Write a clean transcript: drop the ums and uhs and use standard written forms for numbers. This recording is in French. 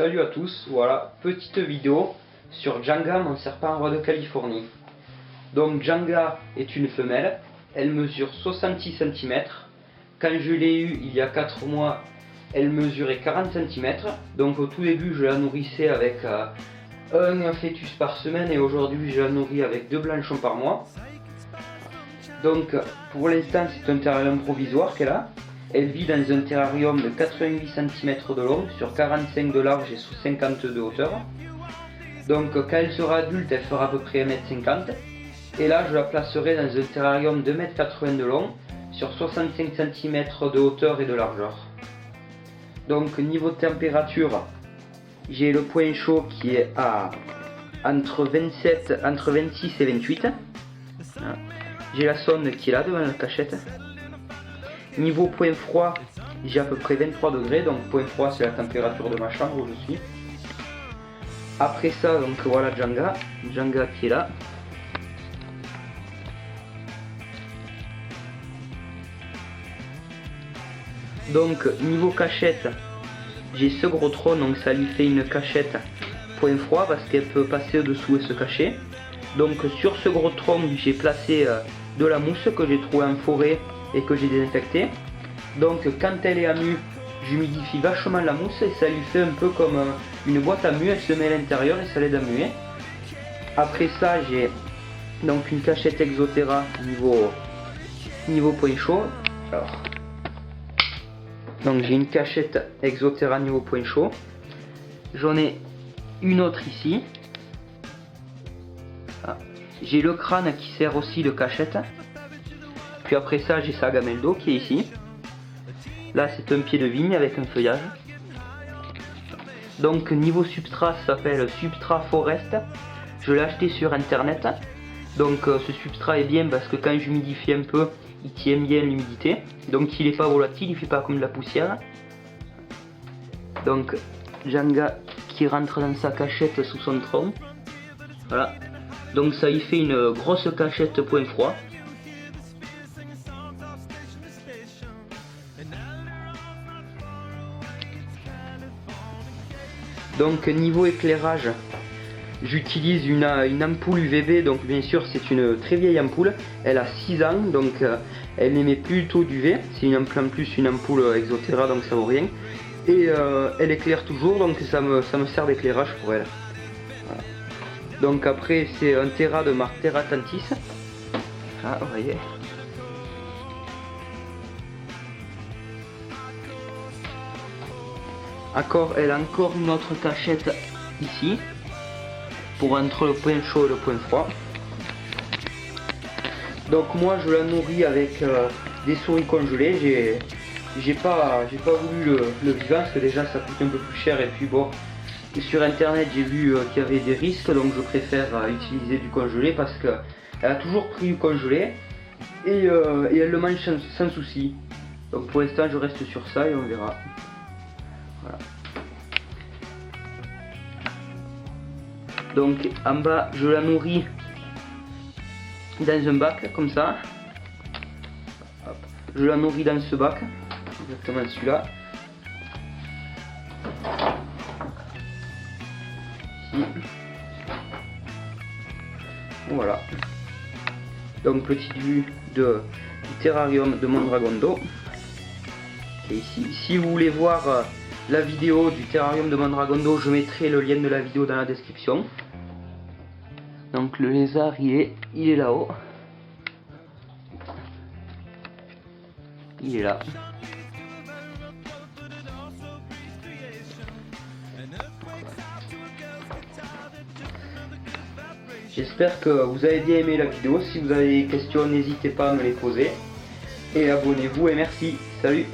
Salut à tous, voilà, petite vidéo sur Janga, mon serpent roi de Californie. Donc Janga est une femelle, elle mesure 66 cm. Quand je l'ai eue il y a 4 mois, elle mesurait 40 cm. Donc au tout début je la nourrissais avec un fœtus par semaine et aujourd'hui je la nourris avec 2 blanchons par mois. Donc pour l'instant c'est un terrarium provisoire qu'elle a. Elle vit dans un terrarium de 88 cm de long sur 45 de large et sous 50 de hauteur. Donc quand elle sera adulte, elle fera à peu près 1m50. Et là je la placerai dans un terrarium de 2m80 de long sur 65 cm de hauteur et de largeur. Donc niveau température, j'ai le point chaud qui est à entre 26 et 28. J'ai la sonde qui est là devant la cachette. Niveau point froid, j'ai à peu près 23 degrés, donc point froid c'est la température de ma chambre où je suis. Après ça, donc voilà Janga qui est là. Donc niveau cachette, j'ai ce gros trône, donc ça lui fait une cachette point froid parce qu'elle peut passer au-dessous et se cacher. Donc sur ce gros tronc, j'ai placé de la mousse que j'ai trouvée en forêt et que j'ai désinfecté. Donc quand elle est à mue, j'humidifie vachement la mousse et ça lui fait un peu comme une boîte à mue, elle se met à l'intérieur et ça l'aide à muer. Après ça, j'ai donc une cachette Exoterra niveau point chaud. Alors, donc j'ai une cachette Exoterra niveau point chaud. J'en ai une autre ici. Ah. J'ai le crâne qui sert aussi de cachette. Puis après ça, j'ai sa gamelle d'eau qui est ici. Là, c'est un pied de vigne avec un feuillage. Donc niveau substrat, ça s'appelle Substrat Forest. Je l'ai acheté sur internet. Donc ce substrat est bien parce que quand j'humidifie un peu, il tient bien l'humidité. Donc il n'est pas volatile, il fait pas comme de la poussière. Donc Janga qui rentre dans sa cachette sous son tronc. Voilà. Donc ça y fait une grosse cachette point froid. Donc niveau éclairage, j'utilise une ampoule UVB, donc bien sûr c'est une très vieille ampoule, elle a 6 ans, donc elle n'émet plus du tout d'UV, c'est en plus une ampoule Exoterra, donc ça vaut rien, et elle éclaire toujours, donc ça me sert d'éclairage pour elle. Voilà. Donc après c'est un Terra de marque Terra Tantis, ah vous voyez. Elle a encore une autre cachette ici pour entre le point chaud et le point froid. Donc moi je la nourris avec des souris congelées. J'ai pas voulu le vivant parce que déjà ça coûte un peu plus cher et puis bon, sur internet j'ai vu qu'il y avait des risques, donc je préfère utiliser du congelé parce qu'elle a toujours pris du congelé et elle le mange sans souci. Donc pour l'instant je reste sur ça et on verra. Voilà. Donc en bas je la nourris dans un bac comme ça. Hop. Je la nourris dans ce bac, exactement celui-là. Voilà. Donc petite vue du terrarium de Mondragon d'eau. Et ici, si vous voulez voir la vidéo du terrarium de Mondragon d'eau, je mettrai le lien de la vidéo dans la description. Donc le lézard il est là-haut. Il est là. J'espère que vous avez bien aimé la vidéo. Si vous avez des questions, n'hésitez pas à me les poser. Et abonnez-vous et merci. Salut!